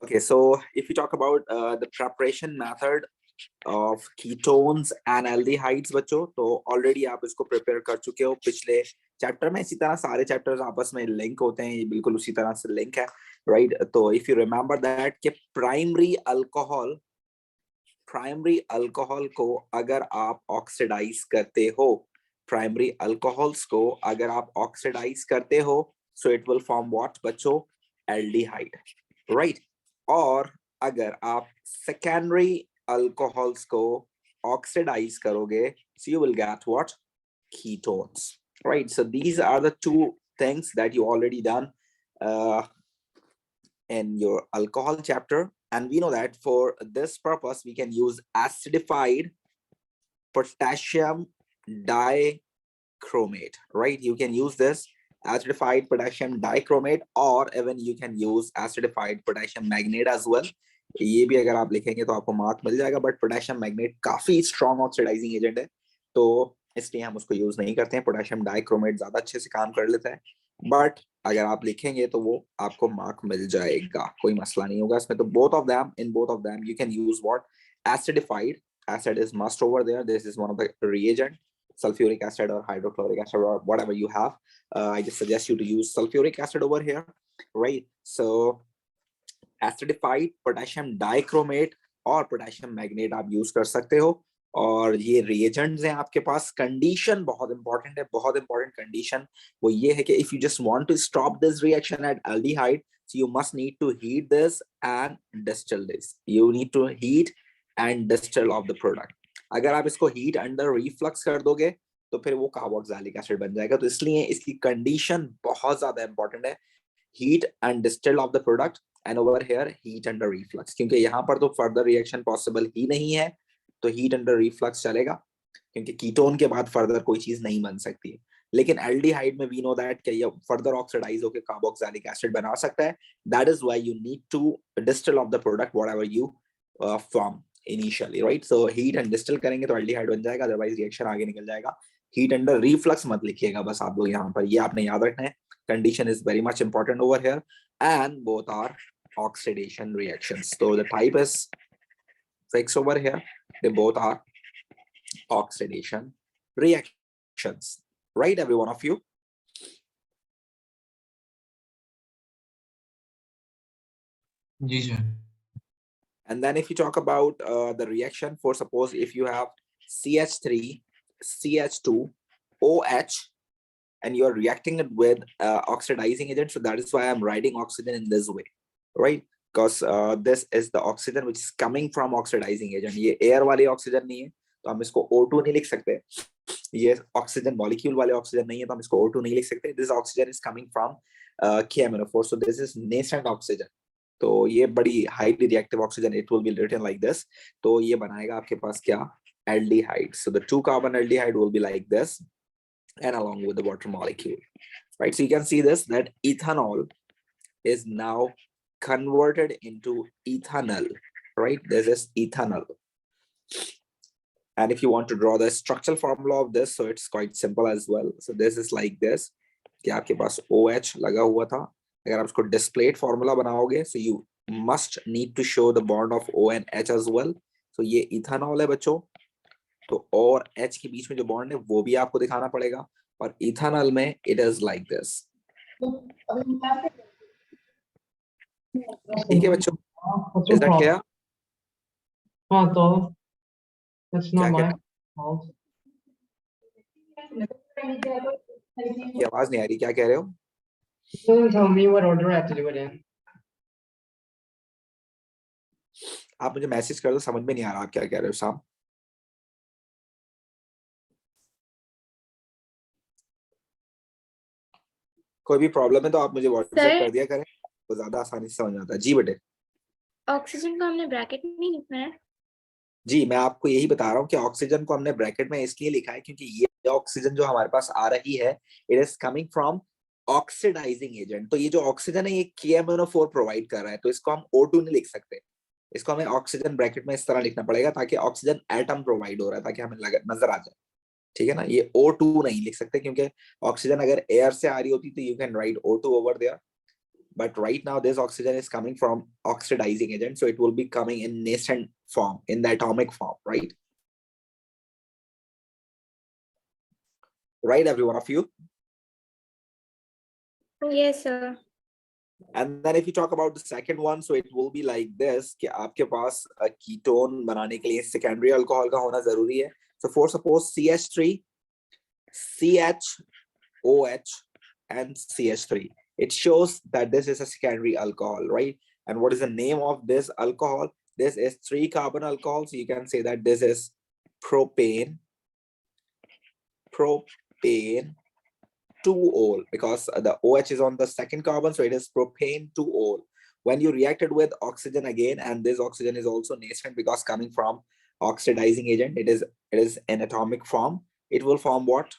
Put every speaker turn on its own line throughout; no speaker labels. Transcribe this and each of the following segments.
Okay, so if you talk about the preparation method of ketones and aldehydes बच्चों, तो already आप इसको prepare कर चुके हो पिछले चैप्टर में. इसी तरह सारे चैप्टर्स आपस में लिंक होते हैं, ये बिल्कुल उसी तरह से लिंक है, राइट? तो if you remember that कि primary alcohol को अगर आप ऑक्सीडाइज करते हो, प्राइमरी अल्कोहल्स को अगर आप ऑक्सीडाइज करते हो, so it will form what बच्चों? Aldehyde, right? और अगर आप सेकेंडरी अल्कोहल्स को ऑक्सीडाइज करोगे, so you will get what? Ketones, right? So these are the two things that you already done in your alcohol chapter, and we know that for this purpose we can use acidified potassium dichromate, right? You can use this acidified potassium dichromate, or even you can use acidified potassium magnate as well. ये भी अगर आप लिखेंगे तो आपको mark मिल जाएगा, but potassium magnet काफी strong oxidising agent है, तो इसलिए हम उसको यूज नहीं करते हैं. पोटेशियम डाइक्रोमेट ज्यादा अच्छे से काम कर लेता है, बट अगर आप लिखेंगे तो वो आपको मार्क मिल जाएगा, कोई मसला नहीं होगा इसमें. तो both of them you can use what? Acidified. Acid is must over there. This is one of the reagent, sulfuric acid or hydrochloric acid or whatever you have. I just suggest you to use sulfuric acid over here, right? So acidified potassium dichromate और potassium magnate आप use कर सकते हो, और ये reagents हैं आपके पास. Condition बहुत इंपॉर्टेंट है, बहुत इंपॉर्टेंट कंडीशन वो ये है कि if you just want to stop this reaction at aldehyde, so you must need to heat this and distill this. You need to heat and distill of the product. अगर आप इसको heat under reflux कर दोगे तो फिर वो carboxylic acid बन जाएगा. तो इसलिए इसकी कंडीशन बहुत ज्यादा इंपॉर्टेंट है, heat and distill of the product, and over here heat under reflux, क्योंकि यहाँ पर तो फर्दर रिएक्शन पॉसिबल ही नहीं है, तो heat under reflux चलेगा, क्योंकि कीटोन के बाद फर्दर कोई चीज नहीं बन सकती है. लेकिन एल्डिहाइड में वी नो दैट कि ये फर्दर ऑक्सीडाइज होकर कार्बोक्सिलिक एसिड बना सकता है. That is why you need to distil off the product whatever you form initially, right? So heat and distil करेंगे तो एल्डिहाइड बन जाएगा, अदरवाइज रिएक्शन आगे निकल जाएगा. हीट अंडर रिफ्लक्स मत लिखिएगा बस आप लोग यहाँ पर, ये आपने याद रखना है. Condition is very much important over here, and both are oxidation reactions. So the type is fixed over here. They both are oxidation reactions, right? Every one of you.
जी sir.
And then if you talk about the reaction, for suppose if you have CH3, CH2, OH, and you're reacting it with oxidizing agent, so that is why I'm writing oxygen in this way, right? Because this is the oxygen which is coming from oxidizing agent. ये air वाले oxygen नहीं है, तो हम इसको O2 नहीं लिख सकते. ये oxygen molecule वाले oxygen नहीं है, तो हम इसको O2 नहीं लिख सकते. This oxygen is coming from KMNO4, so this is nascent oxygen. तो ये बड़ी highly reactive oxygen, it will be written like this. तो ये बनाएगा आपके पास क्या? Aldehyde. So the 2-carbon aldehyde will be like this, and along with the water molecule, right? So you can see this, that ethanol is now converted into ethanol, right? This is ethanol. And if you want to draw the structural formula of this, so it's quite simple as well. So this is like this, कि आपके पास OH लगा हुआ था. अगर आप इसको displaced formula बनाओगे, so you must need to show the bond of O and H as well. So ये ethanol है बच्चों, तो और H के बीच में जो बॉन्ड है वो भी आपको दिखाना पड़ेगा, और ethanol में it is like this. ठीक है बच्चों, is that clear?
हाँ तो that's not my fault.
ये आवाज नहीं आ रही, क्या कह रहे हो?
Don't tell me what order I have to do it in.
आप मुझे मैसेज कर दो, समझ में नहीं आ रहा आप क्या कह रहे हो साहब. कोई भी प्रॉब्लम है तो आप मुझे व्हाट्सएप कर दिया करें, तो ज्यादा आसानी से समझ आता है. जी बेटे.
ऑक्सीजन को हमने ब्रैकेट में नहीं लिखना है?
जी मैं आपको यही बता रहा हूँ कि ऑक्सीजन को हमने ब्रैकेट में इसलिए लिखा है क्योंकि ये ऑक्सीजन जो हमारे पास आ रही है, it is coming from oxidising agent. तो ये जो ऑक्सीजन है ये KMNO4 प्रोवाइड कर रहा है, तो इसको हम O2 नहीं लिख सकते. इसको हमें ऑक्सीजन ब्रैकेट में इस तरह लिखना पड़ेगा ताकि ऑक्सीजन एटम प्रोवाइड हो रहा है, ताकि हमें नजर आ जाए. ठीक है ना? ये O2 नहीं लिख सकते, क्योंकि ऑक्सीजन अगर एयर से आ रही होती तो you can write O2 over there, but right now this oxygen is coming from oxidizing agent, so it will be coming in nascent form, in the atomic form, right? Right, every one of you?
Yes, sir.
And then if you talk about the second one, so it will be like this कि आपके पास ketone बनाने के लिए secondary alcohol का होना जरूरी है. So for suppose CH3, CHOH and CH3, it shows that this is a secondary alcohol, right? And what is the name of this alcohol? This is 3-carbon alcohol, so you can say that this is propane 2-ol, because the OH is on the second carbon, so it is propane 2-ol. When you react it with oxygen again, and this oxygen is also nascent because coming from oxidizing agent, it is an atomic form. It will form what?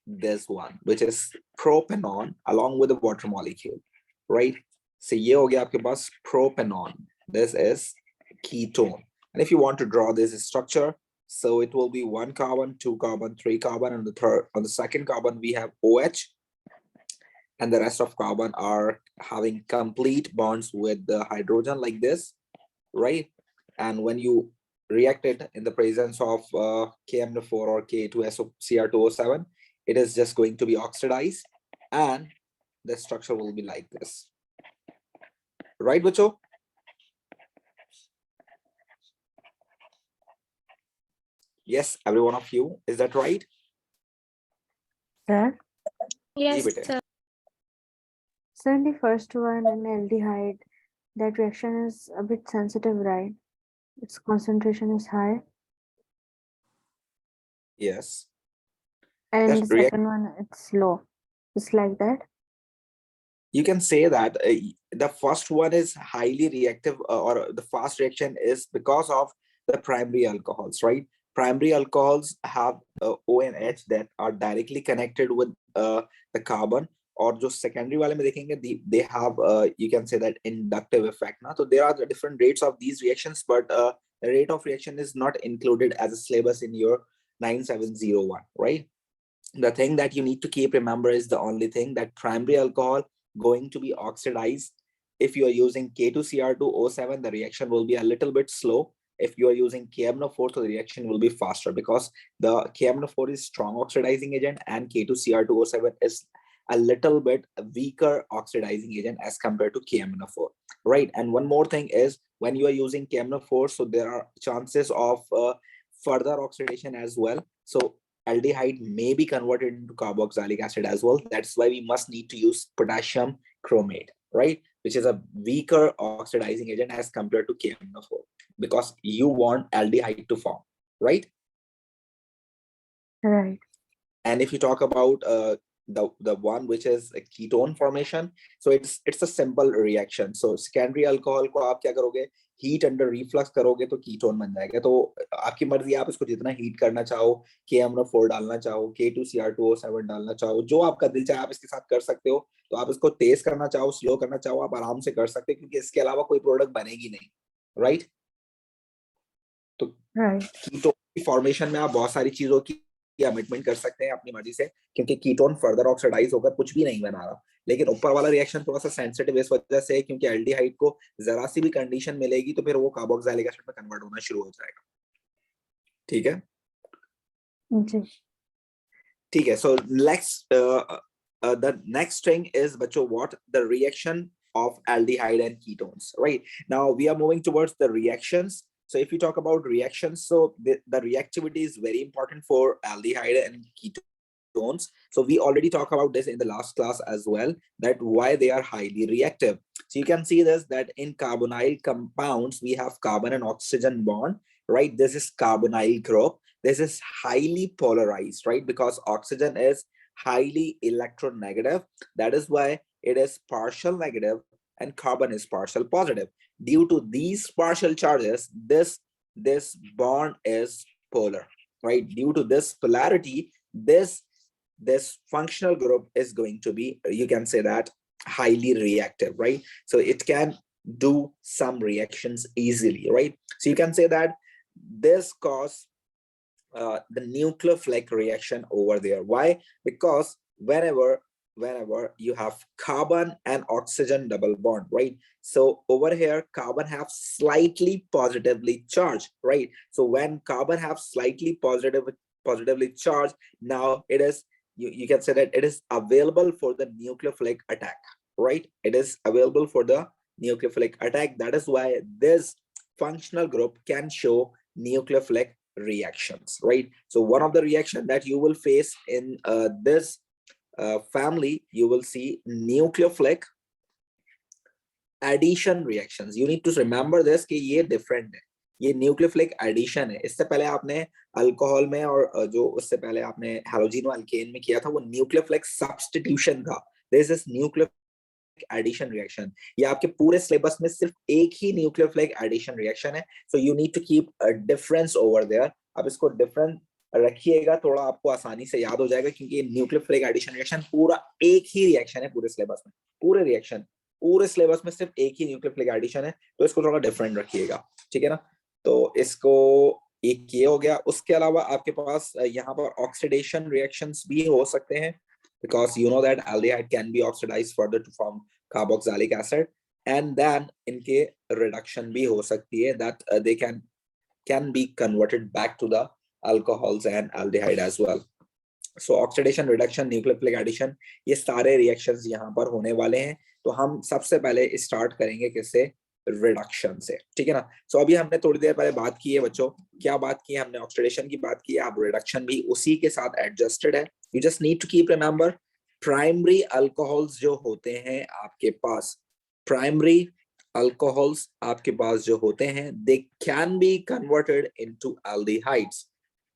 This one, which is propanol along with the water molecule, right? So ये हो गया आपके पास propanol. This is ketone. And if you want to draw this structure, so it will be 1 carbon, 2 carbon, 3 carbon, and on the second carbon we have OH, and the rest of carbon are having complete bonds with the hydrogen like this, right? And when you react it in the presence of KMnO4 or K2SO Cr2O7, it is just going to be oxidized, and the structure will be like this, right, Bacho? Yes, every one of you, is that right?
Sir,
Yes,
जी बेटे.
sir.
sir, the first one in aldehyde, that reaction is a bit sensitive, right? Its concentration is high.
Yes.
And
That
the second one, it's low. It's like that.
You can say that the first one is highly reactive, or the fast reaction is because of the primary alcohols, right? Primary alcohols have ONH that are directly connected with the carbon, और जो secondary वाले में देखेंगे, they have you can say that inductive effect ना. So there are the different rates of these reactions, but the rate of reaction is not included as a syllabus in your 9701, right? The thing that you need to keep remember is the only thing that primary alcohol going to be oxidized. If you are using K2Cr2O7, the reaction will be a little bit slow. If you are using KMnO4, so the reaction will be faster because the KMnO4 is strong oxidizing agent and K2Cr2O7 is a little bit weaker oxidizing agent as compared to KMnO4, right? And one more thing is when you are using KMnO4, so there are chances of further oxidation as well. So aldehyde may be converted into carboxylic acid as well. That's why we must need to use potassium chromate, right? Which is a weaker oxidizing agent as compared to KMnO4, because you want aldehyde to form, right?
Right.
And if you talk about the one which is a ketone formation, so it's a simple reaction. So secondary alcohol को आप क्या करोगे? Heat under reflux करोगे तो ketone बन जाएगा. तो आपकी मर्जी, आप इसको जितना heat करना चाहो, KMnO4 डालना चाहो, K2Cr2O7 डालना चाहो, जो आपका दिल चाहे आप इसके साथ कर सकते हो. तो आप इसको तेज करना चाहो, स्लो करना चाहो, आप आराम से कर सकते हो, क्योंकि इसके अलावा कोई प्रोडक्ट बनेगी नहीं, राइट? तो कीटोन की फॉर्मेशन में आप बहुत सारी चीजों की अमिटमेंट कर सकते हैं अपनी मर्जी से, क्योंकि कीटोन फर्दर ऑक्सीडाइज होकर कुछ भी नहीं बना रहा. लेकिन ऊपर वाला रिएक्शन थोड़ा सा सेंसिटिव इस वजह से, क्योंकि एल्डिहाइड को जरा सी भी कंडीशन मिलेगी तो फिर वो कार्बोक्सिलिक एसिड में कन्वर्ट होना शुरू हो जाएगा. ठीक है
जी.
ठीक है. सो the next thing is बच्चों what the reaction of aldehyde and ketones, right? Now we are moving towards the reactions. So if you talk about reactions, so the reactivity is very important for aldehyde and ketones. So we already talked about this in the last class as well, that why they are highly reactive. So you can see this, that in carbonyl compounds, we have carbon and oxygen bond, right? This is carbonyl group. This is highly polarized, right? Because oxygen is highly electronegative. That is why it is partial negative and carbon is partial positive. Due to these partial charges, this bond is polar, right? Due to this polarity, this functional group is going to be, you can say that, highly reactive, right? So it can do some reactions easily, right? So you can say that this cause the nucleophilic reaction over there. Why? Because whenever whenever you have carbon and oxygen double bond, right? So over here, carbon have slightly positively charged, right? So when carbon have slightly positively charged, now it is, you can say that it is available for the nucleophilic attack, right? It is available for the nucleophilic attack. That is why this functional group can show nucleophilic reactions, right? So one of the reaction that you will face in this family, you will see nucleophilic addition reactions. You need to remember this कि ये different है, ये nucleophilic addition है. इससे पहले आपने alcohol में और जो उससे पहले आपने हैलोजिनो अल्केन में किया था वो nucleophilic substitution था. There is this nucleophilic addition reaction. ये आपके पूरे सिलेबस में सिर्फ एक ही nucleophilic addition reaction है. So you need to keep a difference over there. अब इसको different रखिएगा, थोड़ा आपको आसानी से याद हो जाएगा, क्योंकि न्यूक्लियोफिलिक एडिशन रिएक्शन पूरा एक ही रिएक्शन है पूरे सिलेबस में. पूरे सिलेबस में सिर्फ एक ही न्यूक्लियोफिलिक एडिशन है, तो इसको थोड़ा डिफरेंट रखिएगा, ठीक है ना. तो इसको एक ये हो गया. उसके अलावा आपके पास यहाँ पर ऑक्सीडेशन रिएक्शंस भी हो सकते हैं, because you know that aldehyde can be oxidized further to form carboxylic acid, and then इनके reduction भी हो सकती है, that they can be converted back to the alcohols and aldehyde as well. So oxidation, reduction, nucleophilic addition, ये सारे reactions यहाँ पर होने वाले हैं. तो हम सबसे पहले स्टार्ट करेंगे किससे? रिडक्शन से, ठीक है ना. सो अभी हमने थोड़ी देर पहले बात की है बच्चों, क्या बात की है हमने? ऑक्सीडेशन की बात की है. अब रिडक्शन भी उसी के साथ एडजस्टेड है. You just need to keep remember, primary alcohols जो होते हैं आपके पास, प्राइमरी अल्कोहल्स आपके पास जो होते हैं, they can be converted into aldehydes,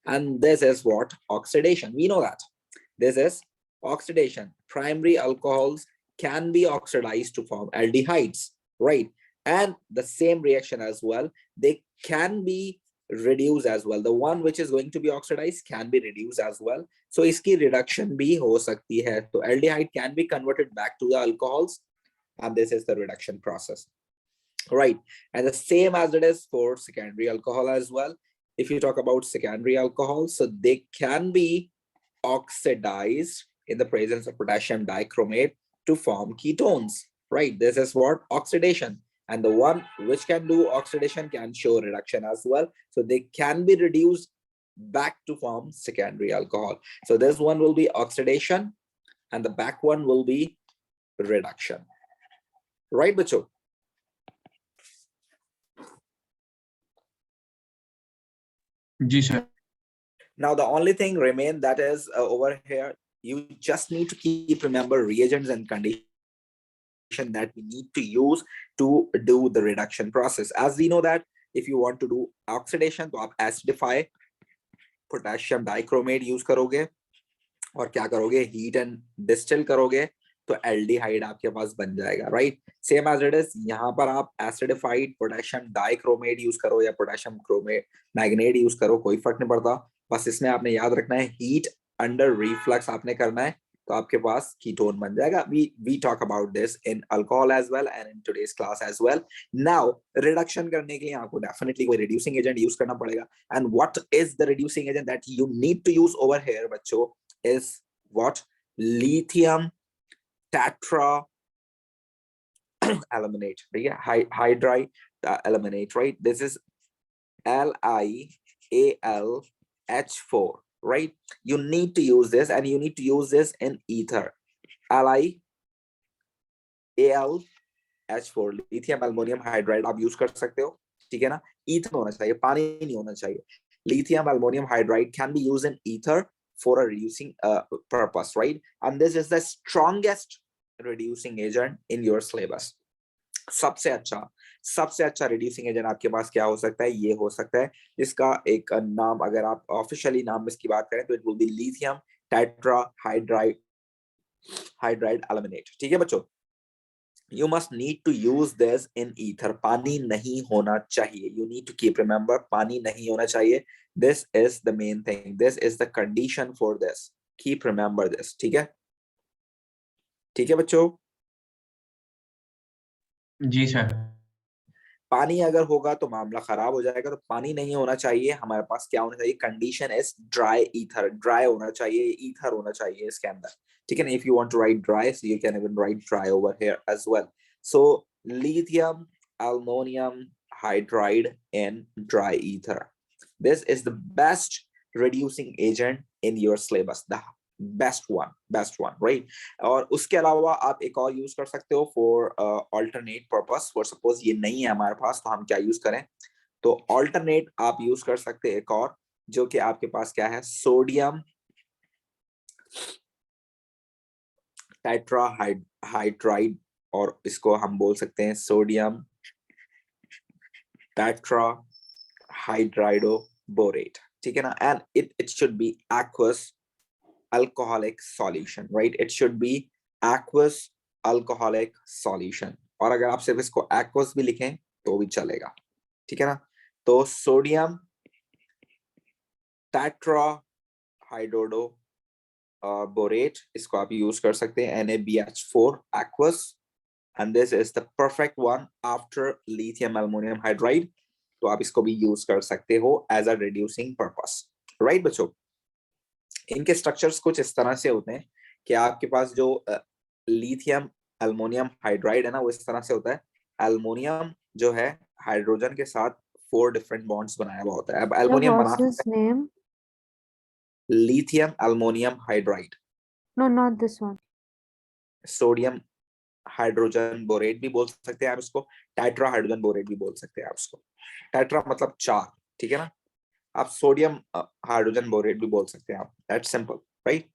and this is what? Oxidation. We know that this is oxidation. Primary alcohols can be oxidized to form aldehydes, right? And the same reaction as well, they can be reduced as well. The one which is going to be oxidized can be reduced as well. So iski reduction bhi ho sakti hai. So aldehyde can be converted back to the alcohols, and this is the reduction process, right? And the same as it is for secondary alcohol as well. If you talk about secondary alcohols, so they can be oxidized in the presence of potassium dichromate to form ketones, right? This is what? Oxidation. And the one which can do oxidation can show reduction as well. So they can be reduced back to form secondary alcohol. So this one will be oxidation and the back one will be reduction, right, bacho?
जी sir.
Now the only thing remain, that is over here, you just need to keep remember reagents and conditions that we need to use to do the reduction process. As we know that if you want to do oxidation, तो आप acidify potassium dichromate use करोगे और क्या करोगे? Heat and distill करोगे तो aldehyde आपके पास बन जाएगा, right? Same as it is, यहाँ पर आप acidified potassium dichromate use करो या potassium chromate मैग्नेट यूज करो, कोई फर्क नहीं पड़ता. बस इसमें आपने याद रखना है हीट अंडर रिफ्लक्स आपने करना है, तो आपके पास कीटोन बन जाएगा. we talk about this in alcohol as well and in today's class as well. Now reduction करने के लिए आपको डेफिनेटली कोई रिड्यूसिंग एजेंट यूज करना पड़ेगा. And what is the reducing agent that you need to use over here बच्चों is what? Lithium tetra aluminate, ठीक है? Hydride aluminate, right? This is LiAlH4, right? You need to use this, and you need to use this in ether. LiAlH4, lithium aluminum hydride आप use कर सकते हो, ठीक है ना. ईथर होना चाहिए, पानी नहीं होना चाहिए. Lithium aluminum hydride can be used in ether for a reducing purpose, right? And this is the strongest reducing agent in your syllabus. सबसे अच्छा रिड्यूसिंग एजेंट आपके पास क्या हो सकता है? ये हो सकता है, इसका एक नाम अगर आप ऑफिशियली नाम इसकी बात करें तो it will be lithium tetrahydride aluminate, ठीक है बच्चों. You must need to use this in ether. पानी नहीं होना चाहिए. You need to keep remember, पानी नहीं होना चाहिए. This is the main thing. This is the condition for this. Keep remember this. ठीक है बच्चों.
जी सर.
पानी अगर होगा तो मामला खराब हो जाएगा, तो पानी नहीं होना चाहिए. हमारे पास क्या होना चाहिए? Condition is dry ether. Dry होना चाहिए, ईथर होना चाहिए इसके अंदर, ठीक है ना. If you want to write dry, so you can even write dry over here as well. So lithium ammonium hydride in dry ether. This is the best reducing agent in your syllabus. The best one, right? और उसके अलावा आप एक और use कर सकते हो for alternate purpose. For suppose ये नहीं है हमारे पास, तो हम क्या यूज करें? तो alternate आप यूज कर सकते हैं एक और, जो कि आपके पास क्या है, सोडियम टेट्राहाइड्राइड, और इसको हम बोल सकते हैं सोडियम टेट्राहाइड्राइडोबोरेट. ठीक है ना. And it should be aqueous alcoholic solution, right? It should be aqueous alcoholic solution. और अगर आप सिर्फ इसको aqueous भी लिखें तो भी चलेगा. ठीक है ना. तो सोडियम टेट्राहाइड्रोडो बोरेट, इसको आप यूज कर सकते हैं, NaBH4 aqueous, and this is the perfect one after lithium aluminum hydride. तो आप इसको भी यूज कर सकते हो as a reducing purpose, right बच्चों. इनके स्ट्रक्चर्स कुछ इस तरह से होते हैं कि आपके पास जो लिथियम एल्युमिनियम हाइड्राइड है ना, वो इस तरह से होता है. एल्युमिनियम जो है हाइड्रोजन के साथ 4 डिफरेंट बॉन्ड्स बनाया हुआ होता है. अब एल्युमिनियम बना
name?
Lithium aluminium hydride.
No, not this one.
Sodium hydrogen borate भी बोल सकते हैं आप इसको, टेट्रा हाइड्रोजन बोरेट भी बोल सकते हैं आप इसको. टेट्रा मतलब 4, ठीक है ना. आप सोडियम हाइड्रोजन बोरेट भी बोल सकते हैं आप. That's simple, right.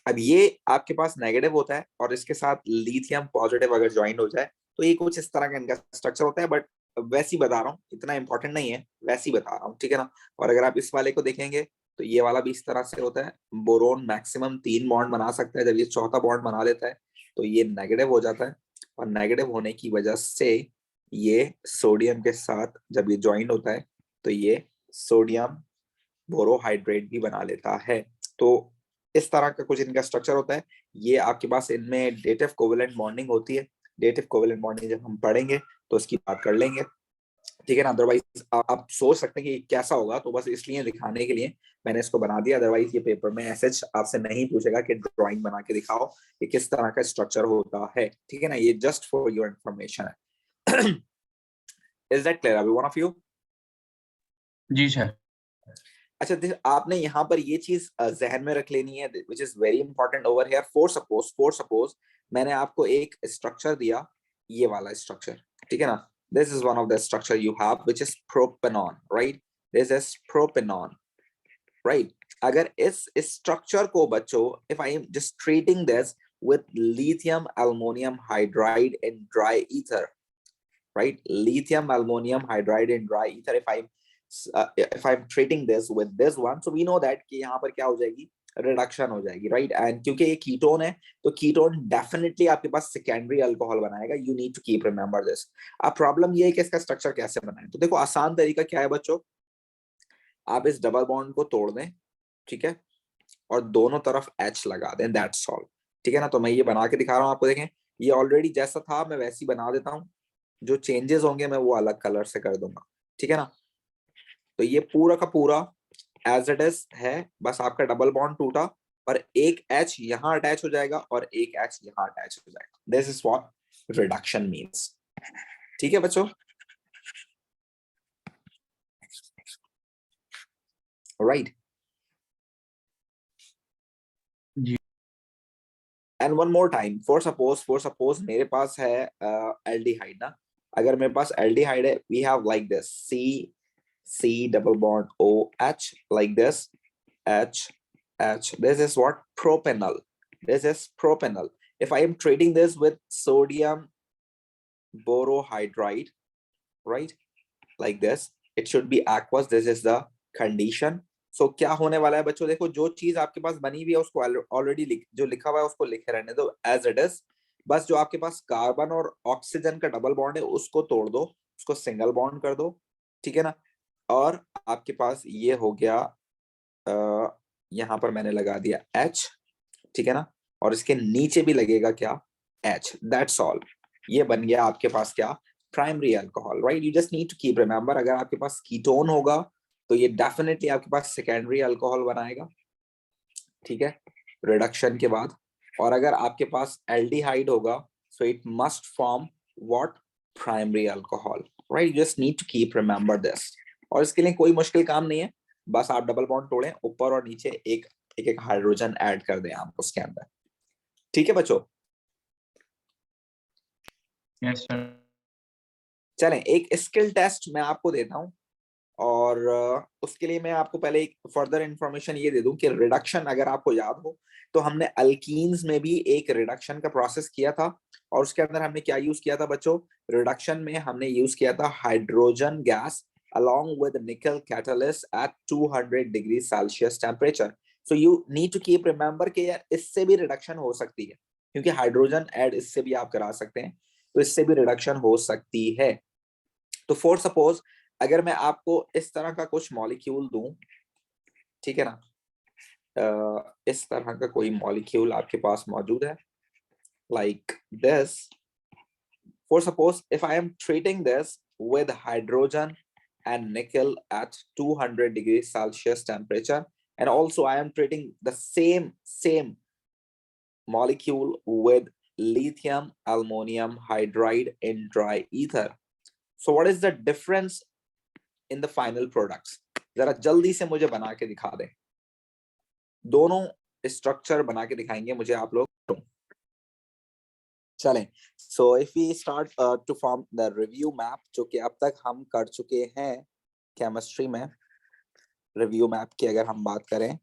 अब ये आपके पास नेगेटिव होता है और इसके साथ लिथियम पॉजिटिव अगर ज्वाइन हो जाए तो ये कुछ इस तरह का इनका स्ट्रक्चर होता है. बट वैसी बता रहा हूँ, इतना इंपॉर्टेंट नहीं है, वैसी बता रहा हूँ, ठीक है ना. और अगर आप इस वाले को देखेंगे तो ये वाला भी इस तरह से होता है. बोरोन मैक्सिमम 3 बॉन्ड बना सकता है, जब ये चौथा बॉन्ड बना लेता है तो ये नेगेटिव हो जाता है. और नेगेटिव होने की वजह से ये सोडियम के साथ जब ये ज्वाइन होता है तो ये सोडियम बोरोहाइड्रेट भी बना लेता है. तो इस तरह का कुछ इनका स्ट्रक्चर होता है. ये आपके पास इनमें डेटिव कोवेलेंट बॉन्डिंग होती है. डेटिव कोवेलेंट बॉन्डिंग जब हम पढ़ेंगे तो इसकी बात कर लेंगे, ठीक है ना. अदरवाइज आप सोच सकते हैं कि कैसा होगा, तो बस इसलिए दिखाने के लिए मैंने इसको बना दिया. अदरवाइज ये पेपर में ऐसे आपसे नहीं पूछेगा कि ड्राइंग बना के दिखाओ कि किस तरह का स्ट्रक्चर होता है, ठीक है ना. ये जस्ट फॉर योर इंफॉर्मेशन है. Is that clear every one of you?
जी सर.
अच्छा, आपने यहाँ पर ये चीज जहन में रख लेनी है, which is very important over here. For suppose मैंने आपको एक स्ट्रक्चर दिया, ये वाला स्ट्रक्चर, ठीक है ना. This is one of the structure you have which is propanone, right. This is propanone, right. अगर इस स्ट्रक्चर को बच्चों, if I am just treating this with lithium aluminium hydride in dry ether, right, lithium aluminum hydride in dry ether, if I'm treating this with this one, so we know that कि यहाँ पर क्या हो जाएगी, reduction हो जाएगी, right. And क्योंकि ये कीटोन है तो कीटोन डेफिनेटली आपके पास सेकेंडरी अल्कोहल बनाएगा. You need to keep remember this. अब प्रॉब्लम ये है कि इसका स्ट्रक्चर कैसे बनाए. तो देखो आसान तरीका क्या है बच्चों, आप इस डबल बॉन्ड को तोड़ दें, ठीक है, और दोनों तरफ H लगा दें, दैट्स ऑल, ठीक है ना. तो मैं ये बना के दिखा रहा हूँ आपको, देखें ये ऑलरेडी जैसा था मैं वैसे ही बना देता हूँ. जो चेंजेस होंगे मैं वो अलग कलर से कर दूंगा, ठीक है ना. तो ये पूरा का पूरा एज इट इज है, बस आपका डबल बॉन्ड टूटा और एक H यहाँ अटैच हो जाएगा और एक H यहाँ अटैच हो जाएगा. This is what reduction means, ठीक है बच्चों, राइट.
जी.
And one more time, for suppose मेरे पास है एल्डिहाइड ना. अगर मेरे पास एल्डिहाइड है, we have like this C double bond OH, like this, H. This is what propanol. This is propanol. If I am treating this with sodium borohydride, right, like this, it should be aqueous. This is the condition. So क्या होने वाला है बच्चों, देखो जो चीज आपके पास बनी हुई है उसको ऑलरेडी जो लिखा हुआ है उसको लिखे रहने दो एज इट इज. बस जो आपके पास कार्बन और ऑक्सीजन का डबल बॉन्ड है उसको तोड़ दो, उसको सिंगल बॉन्ड कर दो, ठीक है ना. और आपके पास ये हो गया, यहाँ पर मैंने लगा दिया H, ठीक है ना, और इसके नीचे भी लगेगा क्या, H. That's all. ये बन गया आपके पास क्या, primary alcohol, right. You just need to keep remember, अगर आपके पास कीटोन होगा तो ये डेफिनेटली आपके पास सेकेंडरी अल्कोहल बनाएगा, ठीक है, रिडक्शन के बाद। और अगर आपके पास एल्डिहाइड होगा so it must form what, primary alcohol, right? Just need to keep remember this. और इसके लिए कोई मुश्किल काम नहीं है, बस आप डबल बॉन्ड तोड़ें, ऊपर और नीचे एक एक हाइड्रोजन ऐड कर दें आप उसके अंदर। ठीक है बच्चों,
यस सर।
चलें एक स्किल टेस्ट मैं आपको देता हूं, और उसके लिए मैं आपको पहले एक फर्दर इंफॉर्मेशन ये दे दूं कि रिडक्शन अगर आपको याद हो तो हमने अल्कीन्स में भी एक रिडक्शन का प्रोसेस किया था, और उसके अंदर हमने क्या यूज किया था बच्चों? रिडक्शन में हमने यूज किया था hydrogen gas along with nickel catalyst at 200 degree Celsius temperature. So you need to keep remember कि यार इससे भी रिडक्शन हो सकती है, क्योंकि हाइड्रोजन ऐड इससे भी आप करा सकते हैं, तो इससे भी रिडक्शन हो सकती है। तो फॉर सपोज अगर मैं आपको इस तरह का कुछ मॉलिक्यूल दूं, ठीक है ना, इस तरह का कोई मॉलिक्यूल आपके पास मौजूद है, like this. For suppose if I am treating this with hydrogen and nickel at 200 degrees Celsius temperature, and also I am treating the same molecule with lithium aluminum hydride in dry ether. So what is the difference in the final products? जरा जल्दी से मुझे बना के दिखा दें, दोनों structure बना के दिखाएंगे मुझे आप लोग। चलें, so if we start to form the review map, जो कि अब तक हम कर चुके हैं केमिस्ट्री में, रिव्यू मैप की अगर हम बात करें,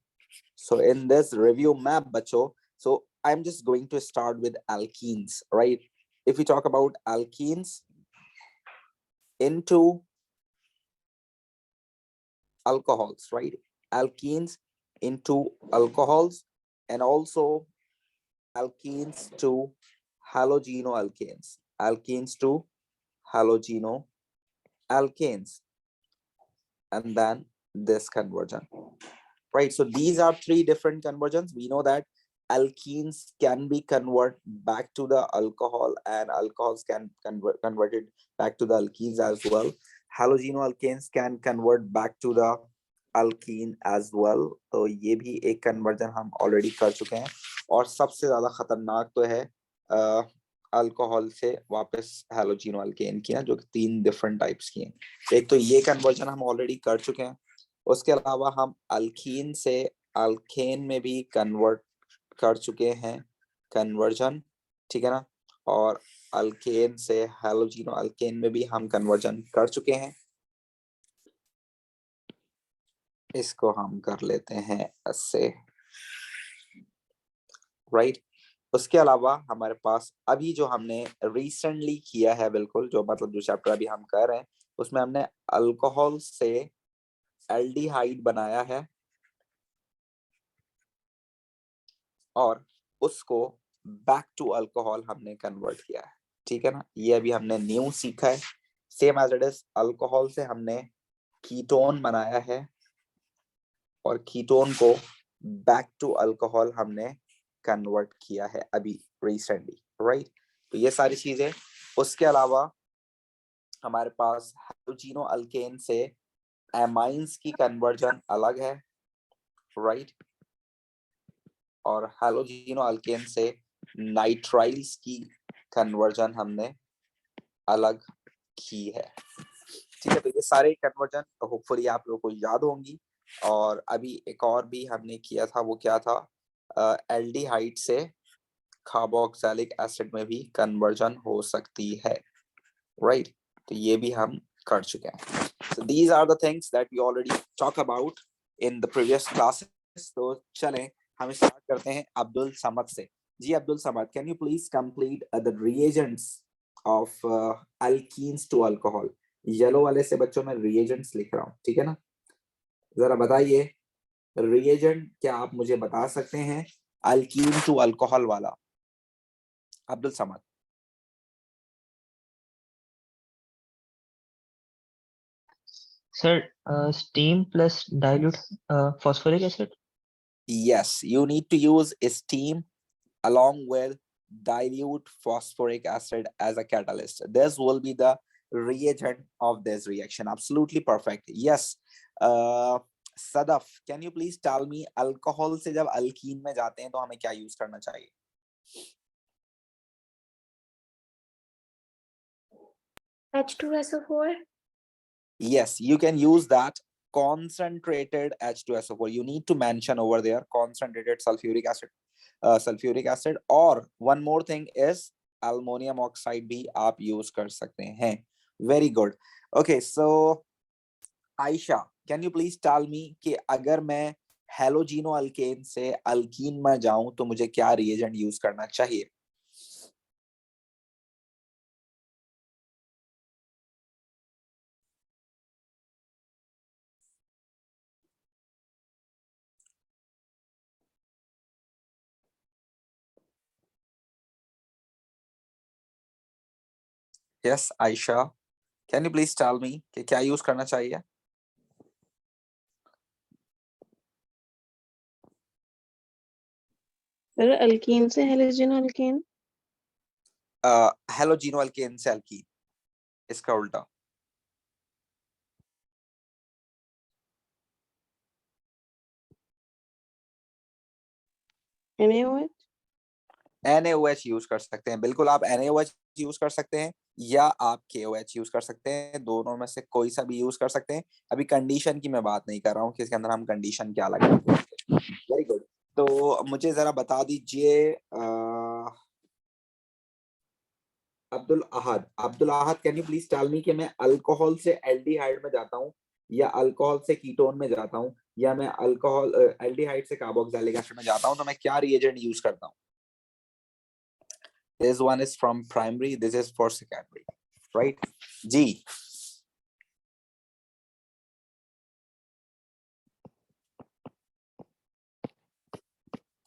so in this review map बच्चों, so I'm just going to start with alkenes, right? If we talk about alkenes into alcohols, right? Alkenes into alcohols, and also alkenes to halogenoalkanes, alkenes to halogenoalkanes, and then this conversion, right? So these are three different conversions. We know that alkenes can be converted back to the alcohol, and alcohols can converted back to the alkenes as well. Halogenoalkanes can convert back to the alkene as well. तो ये भी एक conversion हम already कर चुके हैं, और सबसे ज्यादा खतरनाक तो है अल्कोहल से वापस हैलोजिनो अल्केन की, जो कि 3 डिफरेंट टाइप्स की हैं। एक तो ये कन्वर्जन हम ऑलरेडी कर चुके हैं, उसके अलावा हम अल्कीन से अल्केन में भी कन्वर्ट कर चुके हैं कन्वर्जन, ठीक है ना, और अल्केन से हैलोजिनो अल्केन में भी हम कन्वर्जन कर चुके हैं। इसको हम कर लेते हैं ऐसे, राइट? उसके अलावा हमारे पास अभी जो हमने रिसेंटली किया है, बिल्कुल जो मतलब जो चैप्टर अभी हम कर रहे हैं, उसमें हमने अल्कोहल से एल्डिहाइड बनाया है और उसको बैक टू अल्कोहल हमने कन्वर्ट किया है, ठीक है ना। ये अभी हमने न्यू सीखा है। Same as it is, alcohol से हमने कीटोन बनाया है और कीटोन को बैक टू अल्कोहल हमने कन्वर्ट किया है अभी रिसेंटली, राइट? तो ये सारी चीजें। उसके अलावा हमारे पास हैलोजिनो अल्केन से एमाइंस की कन्वर्जन अलग है, राइट? और हैलोजिनो अल्केन से नाइट्राइल्स की कन्वर्जन हमने अलग की है, ठीक है। तो ये सारे कन्वर्जन होपफुली आप लोगों को याद होंगी। और अभी एक और भी हमने किया था, वो क्या था? एल्डिहाइड से कार्बोक्सिलिक एसिड में भी कन्वर्जन हो सकती है, राइट? तो ये भी हम कर चुके हैं। So these are the things that we already talk about in the previous classes. तो चलें हम स्टार्ट करते हैं अब्दुल समद से। जी Abdul Samad, can you please complete the reagents of alkenes to alcohol? Yellow वाले से बच्चों मैं reagents लिख रहा हूँ, ठीक है ना। जरा बताइए reagent क्या आप मुझे बता सकते हैं alkene to alcohol वाला? Abdul Samad.
Sir, steam plus dilute phosphoric acid.
Yes, you need to use steam along with dilute phosphoric acid as a catalyst. This will be the reagent of this reaction. Absolutely perfect. Yes. Sadaf, can you please tell me alcohol से जब alkyne में जाते हैं तो हमें क्या use करना चाहिए?
H2SO4.
Yes, you can use that concentrated H2SO4. You need to mention over there concentrated sulfuric acid, or one more thing is ammonium oxide भी आप use कर सकते हैं. Very good. Okay, so Aisha, can you please tell me कि अगर मैं हेलोजीनो alkane से alkyne में जाऊं तो मुझे क्या रिएजेंट यूज करना चाहिए? Yes, Aisha, can you please tell me कि क्या यूज करना चाहिए?
सर अल्कीन से हेलोजन अल्केन।
हेलोजीनो अल्केन से अल्कीन, इसका उल्टा.
NaOH।
NaOH यूज कर सकते हैं, बिल्कुल आप NaOH यूज कर सकते हैं या आप KOH यूज कर सकते हैं, दोनों में से कोई सा भी यूज कर सकते हैं. अभी कंडीशन की मैं बात नहीं कर रहा हूँ कि इसके अंदर हम कंडीशन क्या लगाएंगे. Very good. तो मुझे जरा बता दीजिए Abdul Ahad, can you please tell me कि मैं अल्कोहल से एल्डिहाइड में जाता हूँ या अल्कोहल से कीटोन में जाता हूँ या मैं अल्कोहल एल्डिहाइड से कार्बोक्सिलिक एसिड में जाता हूँ तो मैं क्या रिएजेंट यूज करता हूँ? This one is from primary, this is for secondary, right? G.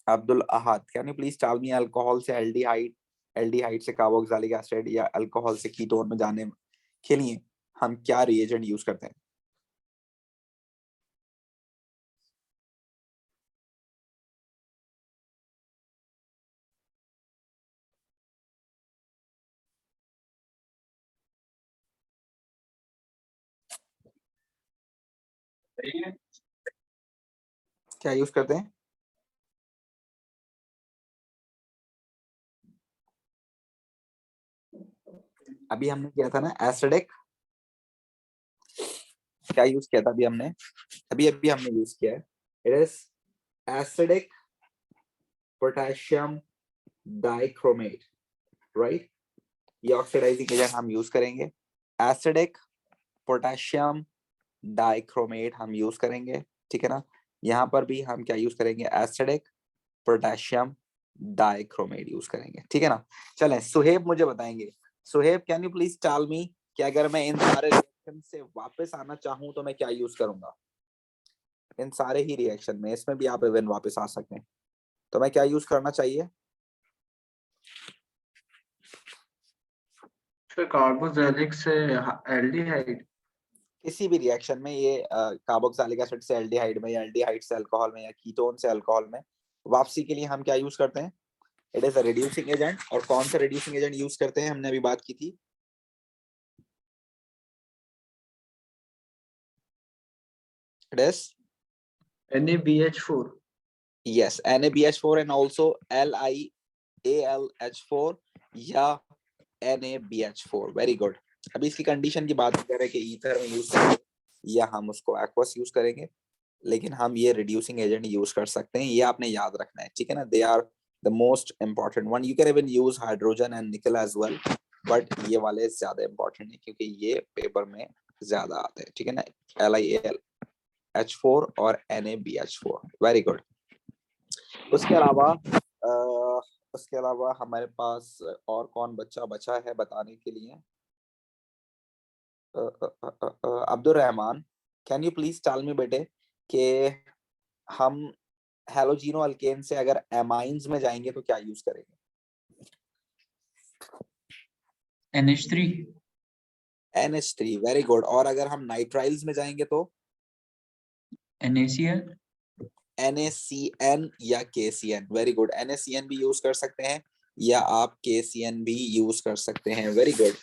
Abdul Ahad, can you please tell me alcohol से aldehyde से carboxylic acid या alcohol से ketone में जाने के लिए हम क्या reagent use करते हैं? क्या यूज करते हैं? अभी हमने किया था ना एसिडिक, क्या यूज किया था अभी हमने? अभी हमने यूज किया है, it is acidic potassium dichromate, right? ये ऑक्सीडाइजिंग एजेंट हम यूज करेंगे. एसिडिक पोटेशियम डाइक्रोमेट हम यूज करेंगे, ठीक है ना? यहाँ पर भी हम क्या यूज करेंगे? एसिडिक पोटेशियम डाइक्रोमेट यूज करेंगे, ठीक है ना? चलें, सुहेब मुझे बताएंगे. Suhaib, can you please tell me कि अगर मैं इन सारे रिएक्शन से वापस आना चाहूं तो मैं क्या यूज करूंगा? इन सारे ही रिएक्शन में, इसमें भी आप इवन वापस आ सकते हैं, तो मैं क्या यूज करना चाहिए?
कार्बोक्सिलिक से एल्डिहाइड।
किसी भी रिएक्शन में ये कार्बोक्सिलिक एसिड से एल्डिहाइड में या एल्डिहाइड से अल्कोहल में या कीटोन से अल्कोहल में वापसी के लिए हम क्या यूज करते हैं? It is a reducing agent. और कौन सा रिड्यूसिंग एजेंट यूज करते हैं? हमने अभी बात की थी. It is
NaBH4।
yes, NaBH4 and also LiAlH4 या NaBH4. Very good. अभी इसकी कंडीशन की बात कर रहे हैं कि ईथर में यूज करेंगे या हम उसको एक्वस यूज करेंगे, लेकिन हम ये रिड्यूसिंग एजेंट यूज कर सकते हैं, ये आपने याद रखना है, ठीक है ना? They are the most important one. You can even use hydrogen and nickel as well, but ये वाले ज्यादा इंपॉर्टेंट है क्योंकि ये पेपर में ज्यादा आते हैं, ठीक है ना? LiAlH4 और NaBH4. Very good. उसके अलावा हमारे पास और कौन बचा है बताने के लिए? Abdul Rahman, can you please tell me बेटे कि हम हेलोजीनो अल्केन से अगर एमाइंस में जाएंगे तो क्या यूज करेंगे?
NH3।
NH3. Very good. और अगर हम नाइट्राइल्स में जाएंगे तो?
NaCl।
NaCN या KCN. Very good. NaCN भी यूज कर सकते हैं या आप KCN भी यूज कर सकते हैं. वेरी गुड,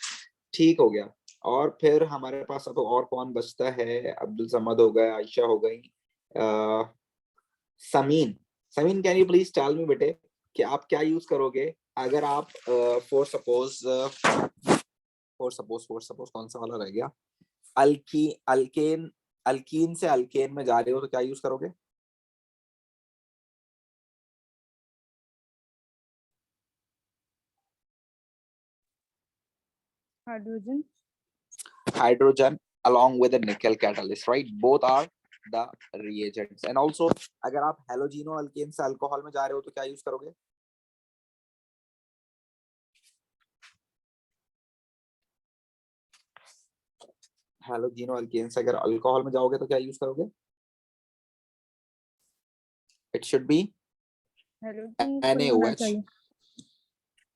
ठीक हो गया. और फिर हमारे पास अब और कौन बचता है? अब्दुल समद हो गए, आयशा हो गई, Sameen, Sameen can you please tell me बेटे कि आप क्या यूज करोगे अगर आप फॉर सपोज कौन सा वाला रह गया, अल्कीन से अल्केन में जा रहे हो तो क्या यूज करोगे? Hydrogen along with a nickel catalyst, right? Both are the reagents. And also अगर आप हेलोजिनो अल्केन से अल्कोहल में जा रहे हो तो क्या यूज करोगे? हेलोजिनो अल्केन से अगर अल्कोहल में जाओगे तो क्या यूज करोगे? It should be NaOH.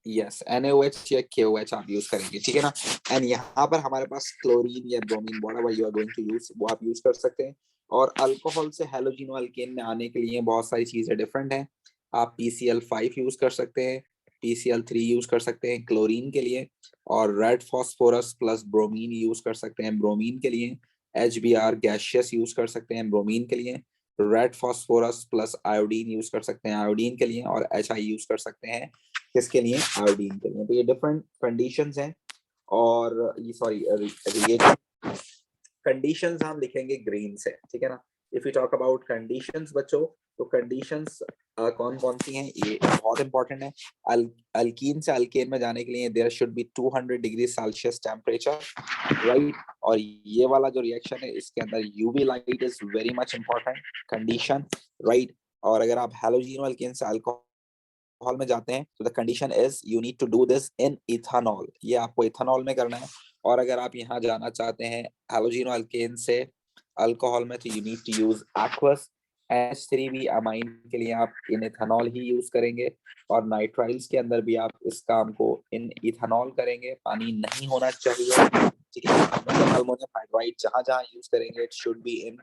Yes NaOH या KOH आप यूज करेंगे, ठीक है ना। एंड यहाँ पर हमारे पास क्लोरीन या bromine whatever you are going to use वो आप यूज कर सकते हैं। और अल्कोहल से हेलोजिनो अल्केन में आने के लिए बहुत सारी चीजें डिफरेंट हैं। आप PCl5 यूज कर सकते हैं, PCl3 यूज कर सकते हैं क्लोरीन के लिए, और red phosphorus plus bromine use कर सकते हैं ब्रोमीन के लिए, HBr गैसियस यूज कर सकते हैं ब्रोमीन के लिए, red phosphorus plus iodine use कर सकते हैं आयोडीन के लिए, और HI यूज कर सकते हैं किसके लिए? आयोडीन के लिए। तो ये डिफरेंट कंडीशंस हैं। और ये सॉरी रिएजेंट कंडीशंस हम लिखेंगे ग्रीन से, ठीक है ना। If you talk about conditions बच्चों, तो कंडीशंस कौन कौन सी हैं ये बहुत इंपॉर्टेंट है। अल्कीन से अल्केन में जाने के लिए there should be 200 degree Celsius temperature, right. और ये वाला जो रिएक्शन है इसके अंदर UV light is very much important condition, right. और अगर आप हेलोजिनो अल्केन से अल्कोहल में जाते हैं तो the condition is you need to do this in ethanol, ये आपको इथेनॉल में करना है। और अगर आप यहाँ जाना चाहते हैं हेलोजिनो अल्केन से अल्कोहल में तो you need to use aqueous. H3 भी अमाइन के लिए आप इन इथेनॉल ही यूज करेंगे, और नाइट्राइल्स के अंदर भी आप इस काम को इन इथेनॉल करेंगे, पानी नहीं होना चाहिए, ठीक है। अमोनियम हाइड्राइड जहां जहां यूज करेंगे it should be in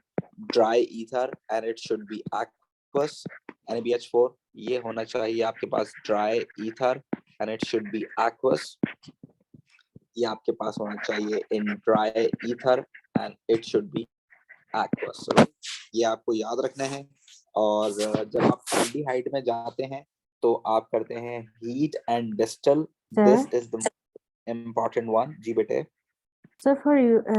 dry ether and it should be aqueous. NaBH4 ये होना चाहिए आपके पास dry ether and it should be aqueous, ये आपके पास होना चाहिए in dry ether and it should be aqueous, ये आपको याद रखना है। और जब आप एल्डिहाइड में जाते हैं तो आप करते हैं heat and distil, this is the important one. जी बेटे।
So for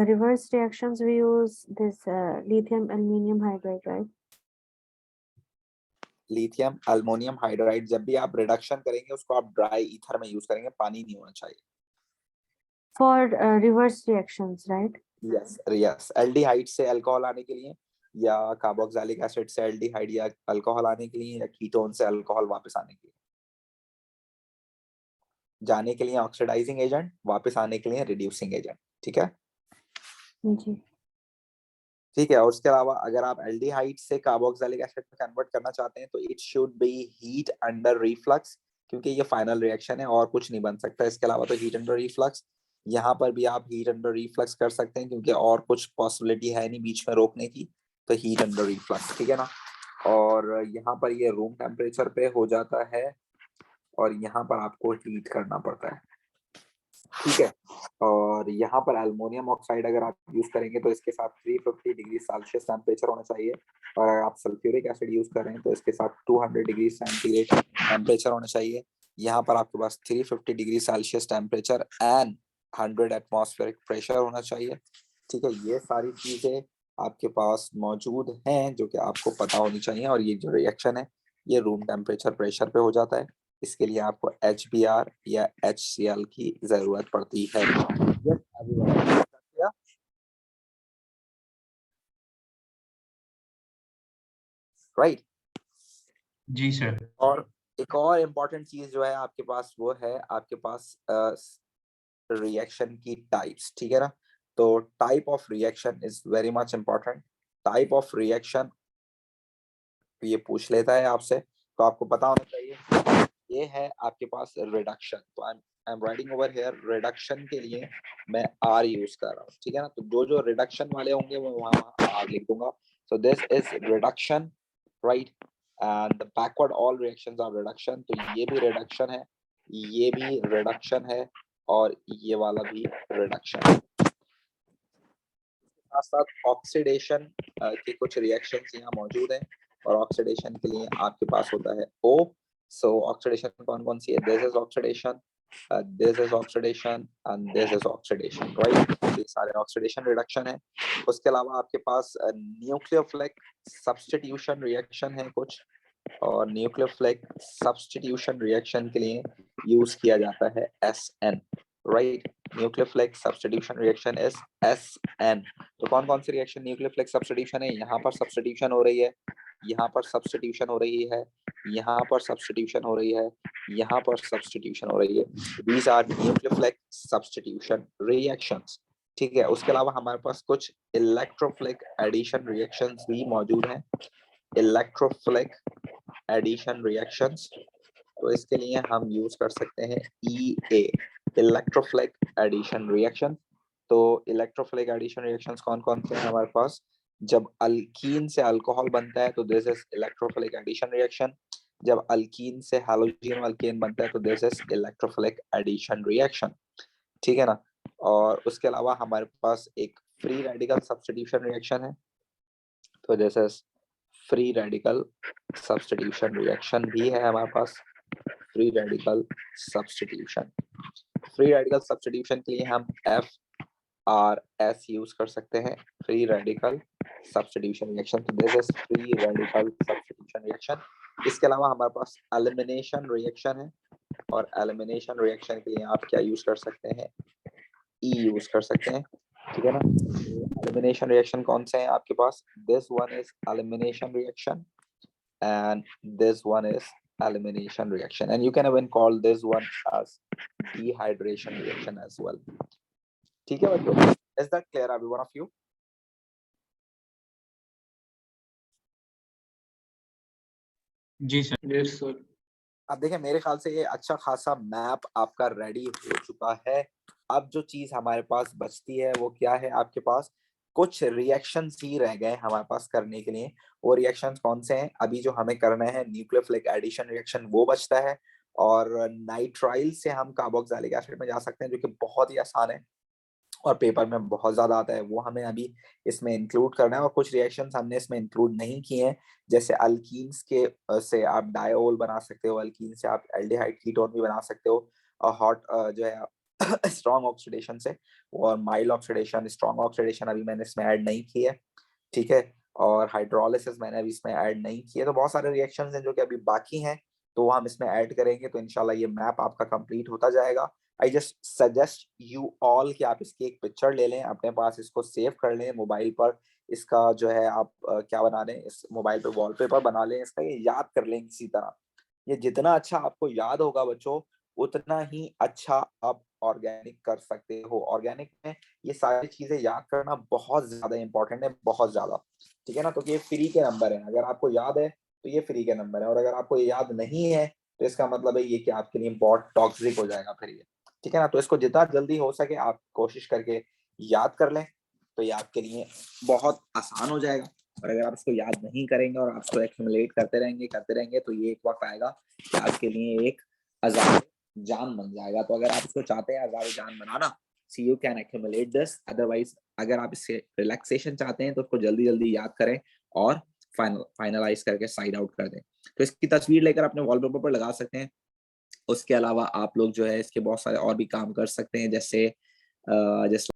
reverse reactions, we use this lithium aluminum hydride, right?
Lithium aluminium hydride जब भी आप रिडक्शन करेंगे उसको आप ड्राई ईथर में यूज करेंगे, पानी नहीं होना चाहिए।
For reverse reactions, right?
Yes yes, aldehyde से अल्कोहल आने के लिए, या कार्बोक्सिलिक एसिड से एल्डिहाइड या अल्कोहल आने के लिए, या कीटोन से अल्कोहल वापस आने के लिए, जाने के लिए ऑक्सीडाइजिंग एजेंट, वापस आने के लिए रिड्यूसिंग एजेंट, ठीक है।
जी।
ठीक है। और उसके अलावा अगर आप एल्डिहाइड से कार्बोक्सिलिक एसिड में कन्वर्ट करना चाहते हैं तो it should B heat under reflux, क्योंकि ये फाइनल रिएक्शन है और कुछ नहीं बन सकता इसके अलावा। तो हीट अंडर रिफ्लक्स, यहाँ पर भी आप हीट अंडर रिफ्लक्स कर सकते हैं क्योंकि और कुछ पॉसिबिलिटी है नहीं बीच में रोकने की, तो हीट अंडर रिफ्लक्स, ठीक है ना। और यहाँ पर ये रूम टेम्परेचर पे हो जाता है और यहाँ पर आपको हीट करना पड़ता है, ठीक है। और यहाँ पर एल्युमिनियम ऑक्साइड अगर आप यूज करेंगे तो इसके साथ 350 डिग्री सेल्सियस टेम्परेचर होना चाहिए, और अगर आप सल्फ्यूरिक एसिड यूज कर रहे हैं तो इसके साथ 200 डिग्री सेंटीग्रेड टेम्परेचर होना चाहिए। यहाँ पर आपके पास 350 degree Celsius temperature and 100 atmospheric pressure होना चाहिए, ठीक है। ये सारी चीजें आपके पास मौजूद हैं जो कि आपको पता होनी चाहिए। और ये जो रिएक्शन है ये रूम टेम्परेचर प्रेशर पे हो जाता है, इसके लिए आपको HBr या HCl की जरूरत पड़ती है। राइट।
जी सर।
और एक और इम्पोर्टेंट चीज जो है आपके पास वो है आपके पास रिएक्शन की टाइप्स, ठीक है ना। तो type of reaction is very much important. Type of reaction ये पूछ लेता है आपसे, तो आपको पता होना चाहिए। ये है आपके पास रिडक्शन, तो I am writing over here reduction के लिए मैं R यूज कर रहा हूँ, ठीक है ना। तो जो जो रिडक्शन वाले होंगे वो वहां R लिख दूंगा। So this is reduction, right. And the backward all reactions are reduction, तो ये भी रिडक्शन है, ये भी रिडक्शन है, और ये वाला भी रिडक्शन है। साथ साथ ऑक्सीडेशन के कुछ रिएक्शंस यहाँ मौजूद हैं, और ऑक्सीडेशन के लिए आपके पास होता है O। सो ऑक्सीडेशन कौन कौन सी है? This is oxidation, this is oxidation and this is oxidation, right? ये सारे ऑक्सीडेशन रिडक्शन है। उसके अलावा आपके पास न्यूक्लियोफिलिक सब्स्टिट्यूशन रिएक्शन है कुछ, और न्यूक्लियोफिलिक सब्स्टिट्यूशन रिएक्शन के लिए यूज किया जाता है SN, right? Nucleophilic substitution reaction is SN। तो कौन कौन सी रिएक्शन न्यूक्लियोफिलिक सब्स्टिट्यूशन है? यहाँ पर सब्स्टिट्यूशन हो रही है, यहाँ पर सब्स्टिट्यूशन हो रही है, यहाँ पर सब्स्टिट्यूशन हो रही है, यहाँ पर सब्स्टिट्यूशन हो रही है। These are nucleophilic substitution reactions, ठीक है। उसके अलावा हमारे पास कुछ इलेक्ट्रोफिलिक एडिशन रिएक्शंस भी मौजूद हैं, इलेक्ट्रोफिलिक एडिशन रिएक्शंस। तो इसके लिए हम यूज कर सकते हैं EA, इलेक्ट्रोफिलिक एडिशन रिएक्शन। तो इलेक्ट्रोफिलिक एडिशन रिएक्शंस कौन कौन से हैं हमारे पास? जब अल्कीन से अल्कोहल बनता है तो this is electrophilic addition reaction. जब अल्कीन से हैलोजन अल्केन बनता है तो this is electrophilic addition reaction, ठीक है ना। और उसके अलावा हमारे पास एक फ्री रेडिकल सब्स्टिट्यूशन रिएक्शन है, तो this is free radical substitution reaction भी है हमारे पास। Free radical substitution, free radical substitution के लिए हम FRS यूज कर सकते हैं, फ्री रेडिकल सब्स्टिट्यूशन रिएक्शन। तो this is free radical substitution reaction. इसके अलावा हमारे पास एलिमिनेशन रिएक्शन है, और एलिमिनेशन रिएक्शन के लिए आप क्या यूज कर सकते हैं? E यूज कर सकते हैं, ठीक है ना। एलिमिनेशन रिएक्शन कौन से हैं आपके पास? This one is elimination reaction and this one is elimination reaction, and you can even call this one as dehydration reaction as well, ठीक है बच्चों? Is that clear every one of you?
जी sir.
Yes sir.
अब देखिए, मेरे ख्याल से ये अच्छा खासा मैप आपका रेडी हो चुका है। अब जो चीज हमारे पास बचती है वो क्या है? आपके पास कुछ रिएक्शंस ही रह गए हमारे पास करने के लिए। वो रिएक्शंस कौन से हैं? अभी जो हमें करना है न्यूक्लियोफिलिक एडिशन रिएक्शन वो बचता है, और नाइट्राइल से हम कार्बोक्सिलिक एसिड में जा सकते हैं, जो कि बहुत ही आसान है और पेपर में बहुत ज्यादा आता है। वो हमें अभी इसमें इंक्लूड करना है। और कुछ रिएक्शंस हमने इसमें इंक्लूड नहीं किए हैं, जैसे अल्कीन्स के से आप डायोल बना सकते हो, अल्कीन से आप एल्डिहाइड कीटोन भी बना सकते हो, और हॉट जो है स्ट्रॉन्ग ऑक्सीडेशन से, और माइल्ड ऑक्सीडेशन, स्ट्रॉन्ग ऑक्सीडेशन अभी मैंने इसमें ऐड नहीं की है, ठीक है। और हाइड्रोलिसिस मैंने अभी इसमें ऐड नहीं किए। तो बहुत सारे रिएक्शंस हैं जो कि अभी बाकी हैं, तो वो हम इसमें ऐड करेंगे, तो इंशाल्लाह ये मैप आपका कंप्लीट होता जाएगा। I just suggest you all कि आप इसकी एक पिक्चर ले लें अपने पास, इसको सेव कर लें मोबाइल पर। इसका जो है आप क्या बना लें, इस मोबाइल पे वॉलपेपर बना लें इसका, ये याद कर लें किसी तरह। ये जितना अच्छा आपको याद होगा बच्चों, उतना ही अच्छा आप ऑर्गेनिक कर सकते हो। ऑर्गेनिक में ये सारी चीजें याद करना बहुत ज्यादा इंपॉर्टेंट है, बहुत ज्यादा, ठीक है ना। तो ये फ्री के नंबर है, अगर आपको याद है तो ये फ्री के नंबर है, और अगर आपको ये याद नहीं है तो इसका मतलब है ये कि आपके लिए बहुत टॉक्सिक हो जाएगा फिर ये, ठीक है ना। तो इसको जितना जल्दी हो सके आप कोशिश करके याद कर लें, तो ये आपके लिए बहुत आसान हो जाएगा। और अगर आप इसको याद नहीं करेंगे और आप इसको एक्यूमुलेट करते रहेंगे तो ये एक वक्त आएगा कि आपके लिए एक अज़ाब जान बन जाएगा। तो अगर आप इसको चाहते हैं अज़ाब जान बनाना, see you can accumulate this. Otherwise अगर आप इससे रिलैक्सेशन चाहते हैं तो उसको जल्दी जल्दी याद करें और फाइनलाइज करके साइड आउट कर दें। तो इसकी तस्वीर लेकर अपने वॉलपेपर पर लगा सकते हैं। उसके अलावा आप लोग जो है इसके बहुत सारे और भी काम कर सकते हैं, जैसे